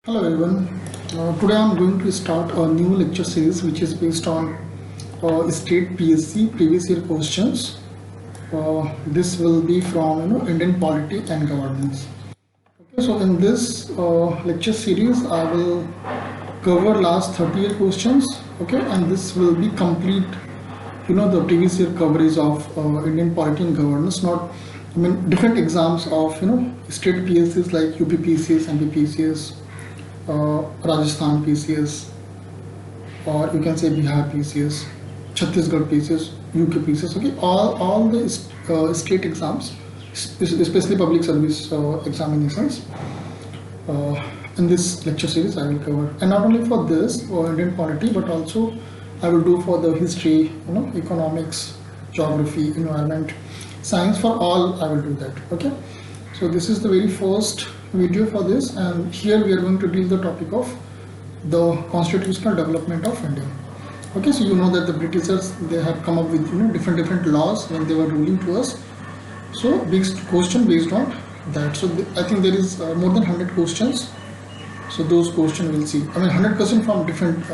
Hello everyone. Today I am going to start a new lecture series which is based on state PSC previous year questions. This will be from Indian polity and governance. Okay, so in this lecture series I will cover last 30 year questions. Okay, and this will be complete the previous year coverage of Indian polity and governance. Not different exams of state PSCs like UPPCS, MPPCS. Rajasthan PCS, or you can say Bihar PCS, Chhattishgarh PCS, UKPCS. Okay, all the state exams, especially public service examinations. In this lecture series, I will cover, and not only for this Indian polity, but also I will do for the history, economics, geography, environment, science. For all, I will do that. Okay, so this is the very first video for this, and here we are going to deal the topic of the constitutional development of India. Okay, so you know that the Britishers, they have come up with different laws when they were ruling to us. So based question based on that. So I think there is more than 100 questions. So those questions we'll see. 100% from different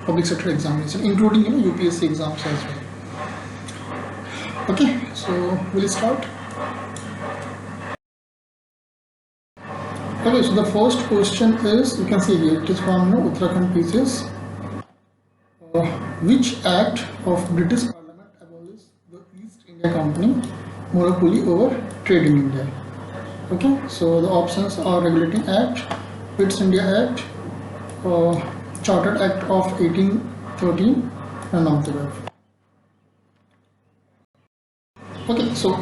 public sector examination, including UPSC exams as well. Okay, so we'll start. Okay, so the first question is, you can see here, it is from Uttarakhand PCS. Which act of British Parliament abolished the East India Company monopoly over trade in India? Okay, so the options are Regulating Act, Pitt's India Act, Chartered Act of 1813, and none of the above. Okay, so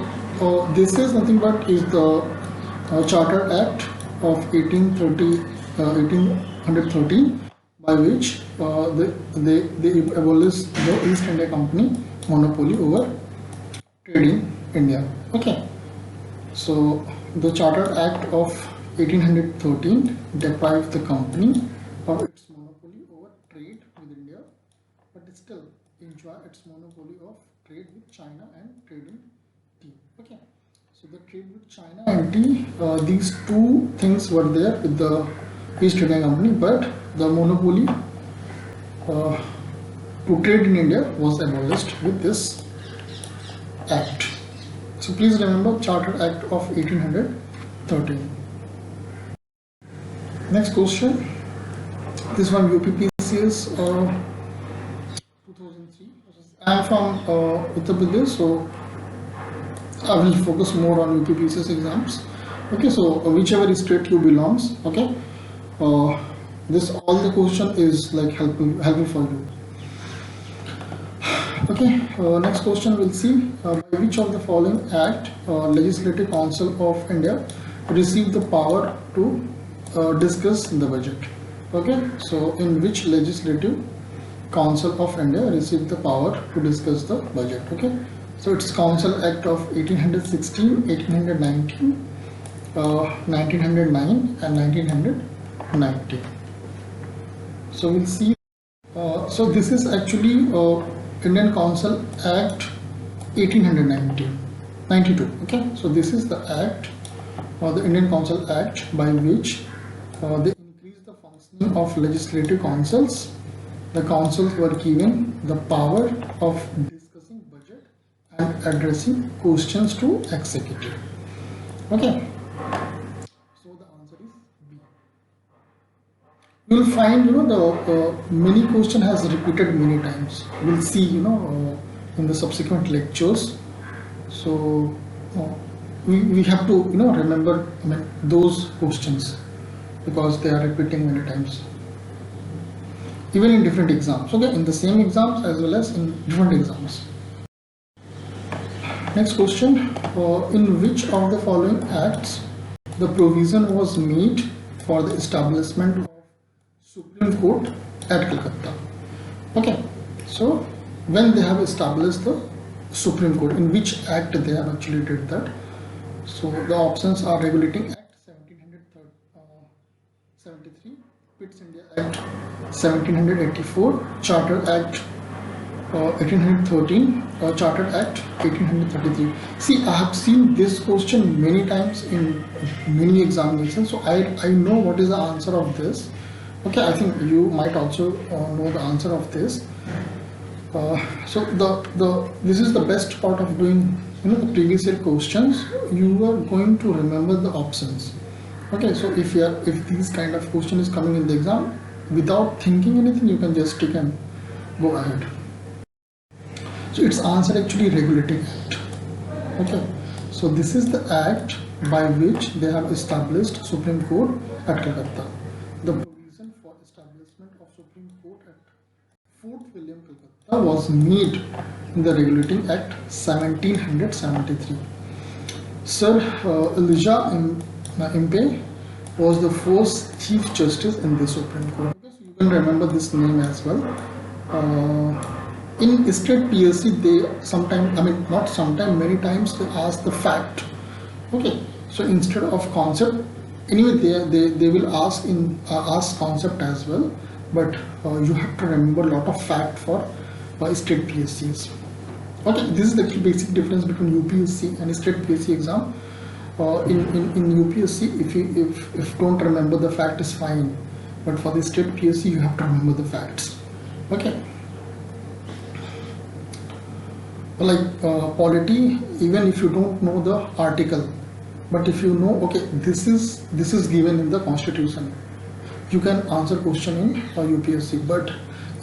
this is nothing but is the Chartered Act of 1813, by which they abolished the East India Company monopoly over trade in India. Okay, so the Chartered Act of 1813 deprived the company of its monopoly over trade with India, but it still enjoy its monopoly of trade with China and trade in tea. Okay. So the trade with China and tea, these two things were there with the East India Company, but the monopoly to trade in India was abolished with this act. So please remember Chartered Act of 1813. Next question. This one UPPCS 2003. I am from Uttar Pradesh, so I will focus more on UPPCS exams. Okay, so whichever state you belongs, okay, this all the question is like helpful for you. Okay, next question we'll see. By which of the following act Legislative Council of India received the power to discuss the budget? Okay, so in which Legislative Council of India received the power to discuss the budget? Okay. So it's Council Act of 1816, 1819, 1909 and 1990. So we'll see. So this is actually Indian Council Act 1892. Okay. So this is the act, the Indian Council Act, by which they increased the functioning of legislative councils. The councils were given the power of discussing budget and addressing questions to executive. Okay, so the answer is B. You will find the many question has repeated many times. We'll see in the subsequent lectures. So we have to remember those questions because they are repeating many times, even in different exams. Okay, in the same exams as well as in different exams. Next question, in which of the following acts the provision was made for the establishment of Supreme Court at Calcutta? Okay, so when they have established the Supreme Court, in which act they have actually did that? So the options are Regulating Act 1773, Pitt's India Act 1784, Charter Act 1813, Chartered Act 1833. See, I have seen this question many times in many examinations, so I know what is the answer of this. Okay, I think you might also know the answer of this. So this is the best part of doing the previous year questions. You are going to remember the options. Okay, so if this kind of question is coming in the exam, without thinking anything, you can just tick and go ahead. So its answer actually regulating act. Okay, so this is the act by which they have established Supreme Court at Calcutta. The provision for establishment of Supreme Court at Fort William, Calcutta was made in the Regulating Act 1773. Sir Elijah Impe was the first Chief Justice in the Supreme Court. Okay, so you can remember this name as well. In state PSC, many times they ask the fact. Okay, so instead of concept, anyway they will ask concept as well, but you have to remember a lot of fact for state PSCs. Okay, this is the basic difference between UPSC and state PSC exam. In UPSC, if don't remember the fact is fine, but for the state PSC you have to remember the facts. Okay. Like polity, even if you don't know the article, but if you know, okay, this is given in the constitution, you can answer question in UPSC. But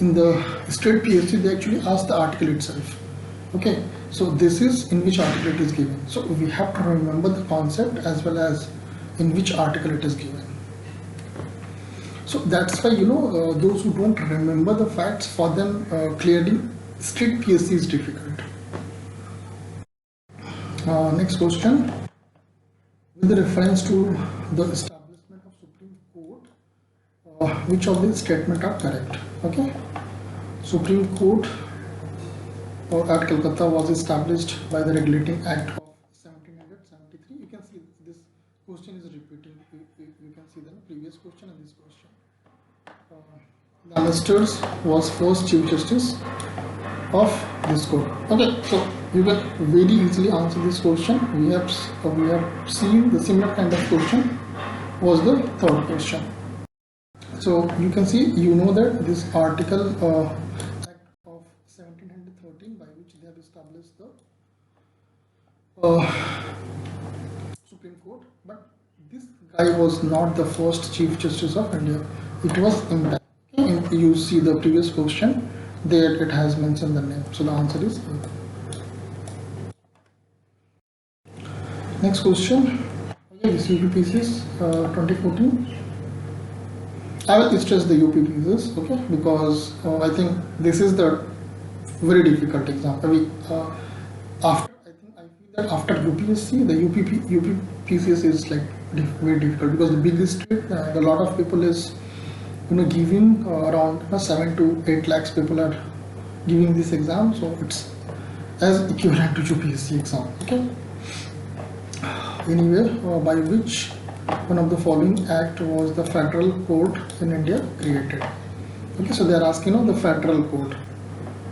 in the state PSC, they actually ask the article itself. Okay, so this is in which article it is given. So we have to remember the concept as well as in which article it is given. So that's why those who don't remember the facts, for them clearly state PSC is difficult. Next question. With reference to the establishment of Supreme Court, which of these statements are correct? Okay, Supreme Court at Calcutta was established by the Regulating Act of 1773. You can see this question is repeating. You can see the previous question and this question. Lamesters was first Chief Justice of this court. Okay, so you can very easily answer this question. We have seen the similar kind of question was the third question. So you can see, that this article Act of 1713 by which they have established the Supreme Court, but this guy was not the first Chief Justice of India. It was Impe. Okay, you see the previous question. There it has mentioned the name, so the answer is A. Next question. Okay, this UPPCS 2014. I will stress the UPPCS, okay, because I think this is the very difficult exam. I feel that after UPSC, the UPPCS is like very difficult because the biggest state, a lot of people is giving around 7 to 8 lakhs people are giving this exam, so it's as equivalent to UPSC exam. Okay. Anyway, by which one of the following act was the federal court in India created? Okay, so they are asking the federal court.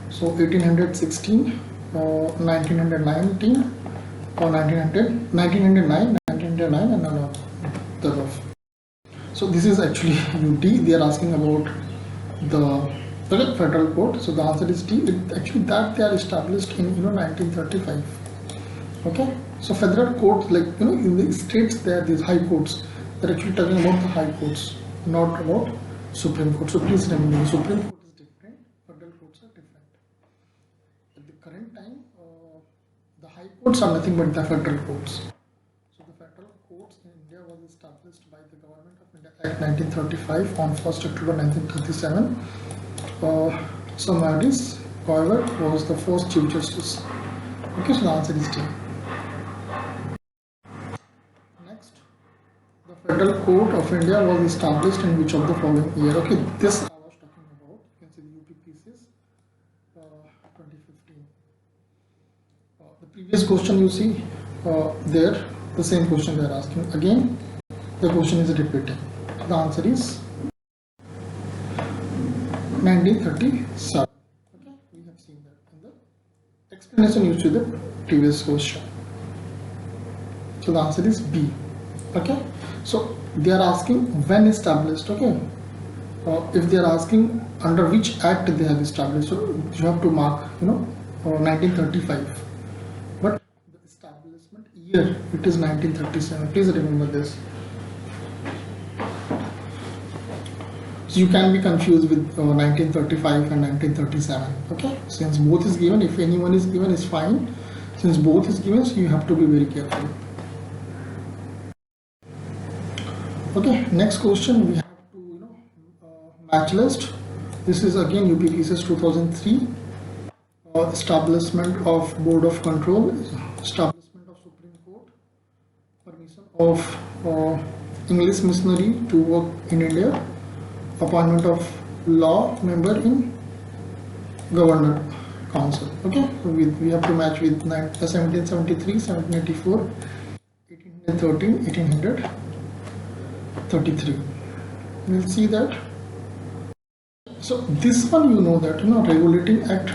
So 1816, 1919, or 1909, and none of the above. So this is actually UT. They are asking about the federal court. So the answer is D. Actually that they are established in 1935. Okay. So federal courts, like in the states there are these high courts. They're actually talking about the high courts, not about Supreme Court. So please remember, Supreme Court is different, federal courts are different. At the current time, the high courts are nothing but the federal courts. So the federal courts in India was established by the Government of India Act 1935 on 1st October 1937. Samaris, however, was the first Chief Justice. Okay, so the answer is D. Next, the Federal Court of India was established in which of the following year? Okay, this I was talking about. You can see the UPPCS 2015. The previous question you see there, the same question they are asking. Again, the question is repeating. The answer is 1937. Okay, we have seen that. Explanation used to the previous question. So the answer is B. Okay. So they are asking when established. Okay. If they are asking under which act they have established, so you have to mark 1935. But the establishment year, it is 1937. Please remember this. So you can be confused with 1935 and 1937. Okay, since both is given, if anyone is given is fine. Since both is given, so you have to be very careful. Okay, next question we have to match list. This is again UPPCS 2003. Establishment of Board of Control, establishment of Supreme Court, permission of English missionary to work in India, appointment of law member in Governor Council. Okay, so we have to match with 1773, 1784, 1813, 1833. We'll see that. So this one that Regulating Act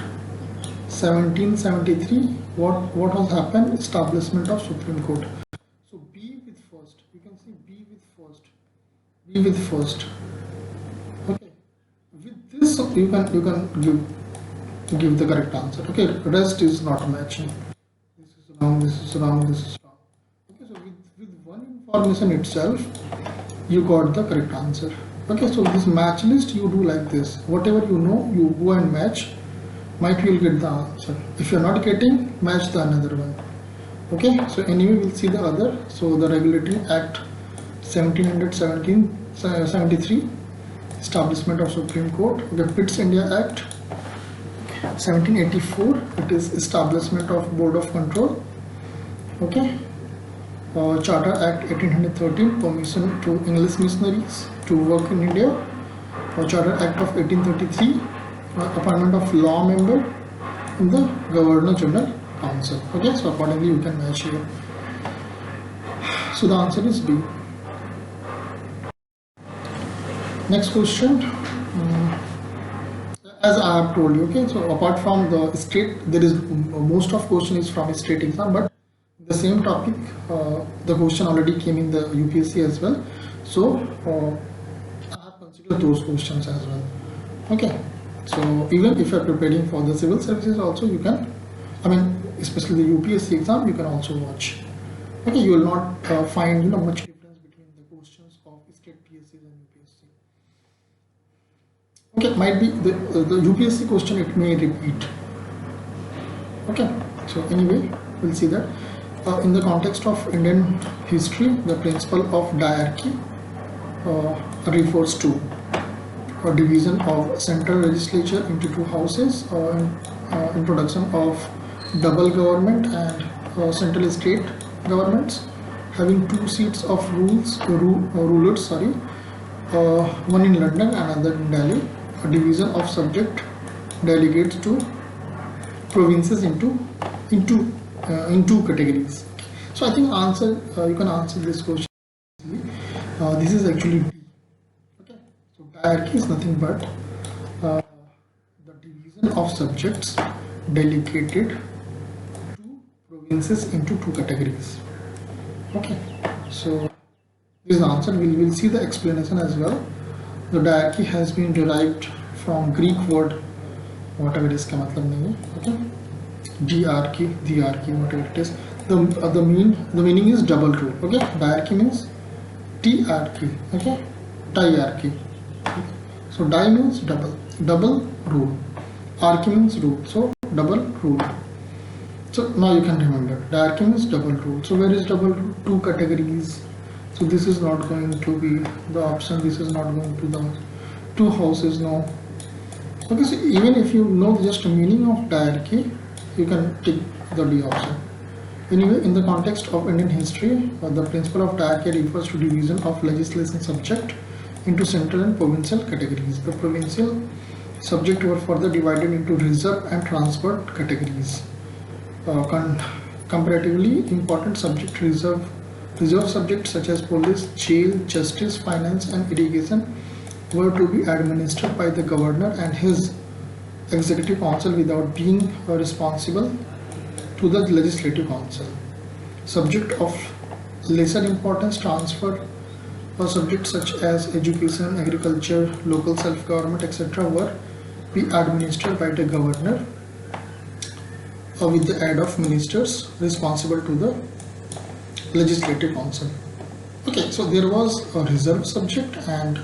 1773, what has happened? Establishment of Supreme Court. So B with first, you can see B with first. Okay, with this you can give the correct answer. Okay, rest is not matching. This is wrong, this is wrong, this is wrong. Okay, so with one information itself you got the correct answer. Okay, so this match list you do like this. Whatever you know, you go and match. Might you'll get the answer. If you're not getting, match the another one. Okay, so anyway we'll see the other. So the Regulating Act 1773, establishment of Supreme Court. Okay, Pitt's India Act 1784, it is establishment of Board of Control. Okay, Charter Act 1813, permission to English missionaries to work in India. Charter Act of 1833, appointment of law member in the Governor General Council. Okay, so accordingly you can match here. So the answer is B. Next question. As I have told you, okay, so apart from the state, there is most of question is from a state exam, but the same topic, the question already came in the UPSC as well. So I have considered those questions as well. Okay. So even if you are preparing for the civil services also, you can, especially the UPSC exam, you can also watch. Okay, you will not find much difference between the questions of state PSCs and UPSC. Okay, might be the UPSC question, it may repeat. Okay, so anyway, we'll see that. In the context of Indian history, the principle of diarchy refers to a division of central legislature into two houses, introduction of double government and central state governments having two seats of rulers, one in London and another in Delhi, a division of subject delegates to provinces into two categories. So I think you can answer this question. This is actually D. Okay, so diarchy is nothing but the division of subjects delegated to provinces into two categories. Okay, so this is the answer. We will see the explanation as well. The diarchy has been derived from Greek word, whatever it is, का मतलब नहीं है. Okay, diarchy, whatever it is. The meaning is double rule. Okay, diarchy means T-archy. Okay, diarchy. So di means double rule. Archy means rule. So double rule. So now you can remember, diarchy means double rule. So where is double rule? Two categories. So this is not going to be the option. This is not going to the two houses. No. Okay, so even if you know just the meaning of diarchy, you can take the D option. Anyway, in the context of Indian history, the principle of diarchy refers to division of legislation subject into central and provincial categories. The provincial subject were further divided into reserve and transferred categories. Comparatively important subject reserve subjects such as police, jail, justice, finance and irrigation were to be administered by the governor and his executive council without being responsible to the Legislative Council. Subject of lesser importance transfer or subjects such as education, agriculture, local self-government, etc. were be administered by the governor or with the aid of ministers responsible to the Legislative Council. Okay, so there was a reserve subject and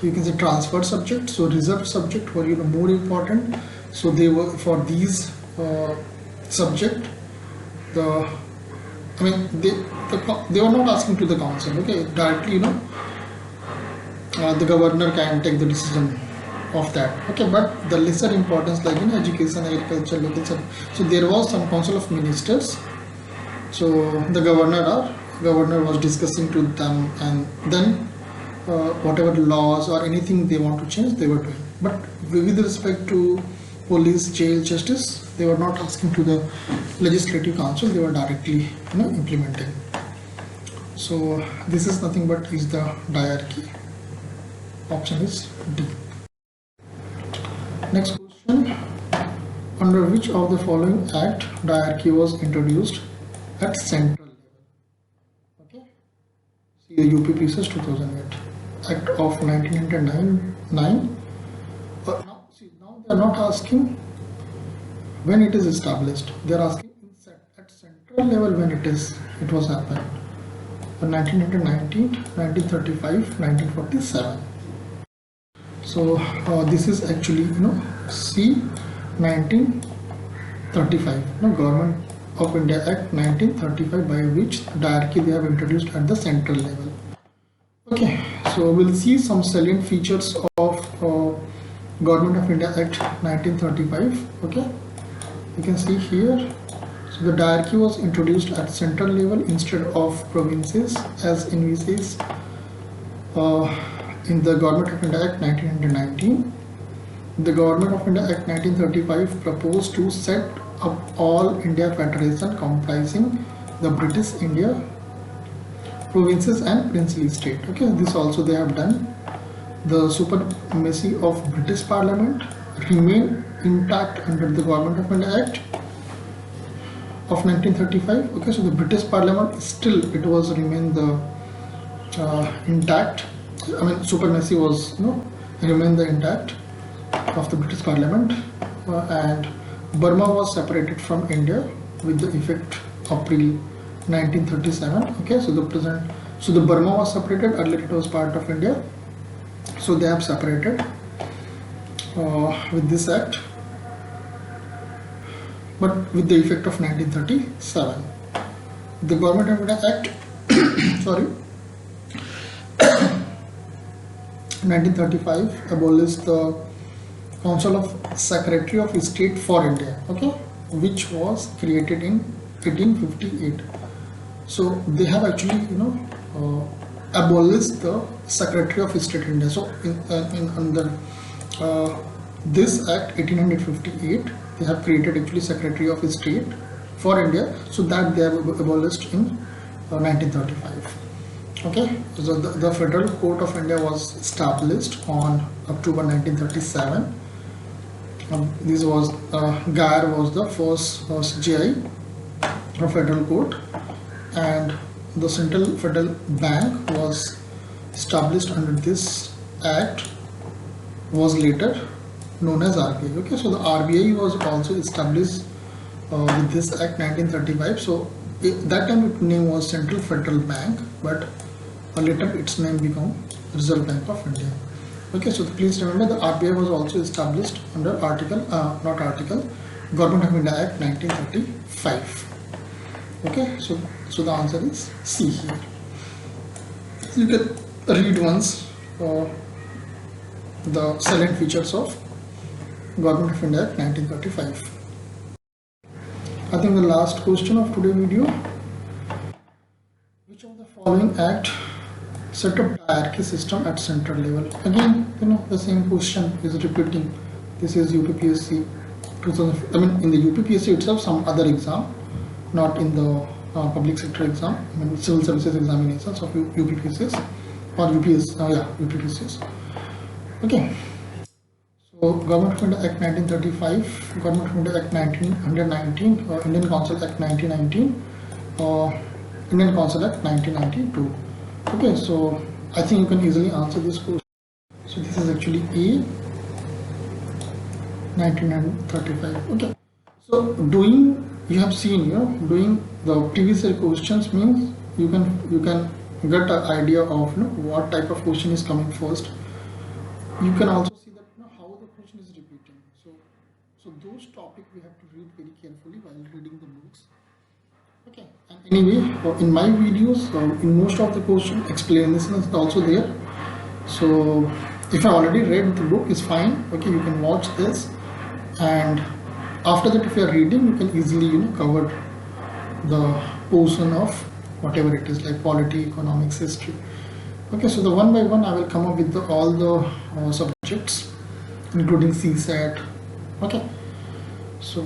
you can say transfer subject. So reserve subject were more important. So they were for these subject they were not asking to the council. Okay, directly the governor can take the decision of that. Okay, but the lesser importance like in education, agriculture, local service. So there was some council of ministers. So the governor was discussing to them, and then whatever laws or anything they want to change, they were doing. But with respect to police, jail, justice, they were not asking to the Legislative Council. They were directly implementing. So this is nothing but is the diarchy. Option is D. Next question: under which of the following act diarchy was introduced at central level? Okay, see the UPPCS 2008 Act of 1909. Now they are not asking when it is established. They are asking at central level when it was happened. 1919, 1935, 1947. So this is actually C 1935. Government of India Act 1935, by which diarchy they have introduced at the central level. Okay, so we'll see some salient features of Government of India Act 1935. Okay, you can see here. So the diarchy was introduced at central level instead of provinces as envisaged in the Government of India Act 1919. The Government of India Act 1935 proposed to set up all India Federation comprising the British India, provinces and princely state. Okay, this also they have done. The supremacy of British Parliament remained intact under the Government of India Act of 1935. Okay, so the British Parliament still remained the intact. Supremacy was remained the intact of the British Parliament, and Burma was separated from India with the effect April 1937. Okay, so the Burma was separated. Earlier it was part of India, so they have separated with this act, but with the effect of 1937. The Government of India Act 1935 abolished the Council of Secretary of State for India, okay, which was created in 1858. So they have actually abolished the Secretary of State in India. So under this Act 1858, they have created actually Secretary of State for India. So that they have abolished in 1935. Okay, so the Federal Court of India was established on October 1937. This was Gair was the first CGI of Federal Court, and the Central Federal Bank was established under this Act, was later known as RBI. Okay, so the RBI was also established with this Act 1935. So that time its name was Central Federal Bank, but later its name became Reserve Bank of India. Okay, so please remember the RBI was also established under Government of India Act 1935. Okay, so the answer is C here. You can read once the salient features of Government of India Act 1935. I think the last question of today's video: which of the following act set up hierarchy system at central level? Again, the same question is repeating. This is UPPSC 2000. In the UPPSC itself, some other exam, not in the public sector exam. Civil services examinations of UPPCS or UPPCS. Okay. So So Government of India Act 1935, Government of India Act 1919, Indian Council Act 1919, Indian Council Act 1992. Okay, so I think you can easily answer this question. So this is actually A, 1935. Okay, so you have seen, doing the previous year questions means you can get an idea of what type of question is coming first. You can also see that how the question is repeating. So those topics we have to read very carefully while reading the books. Okay, and anyway, in my videos, in most of the question explanation is also there. So if I already read the book, is fine. Okay, you can watch this, and after that, if you are reading, you can easily cover the portion of whatever it is, like polity, economics, history. Okay, so the one by one I will come up with all the subjects, including CSAT. Okay, so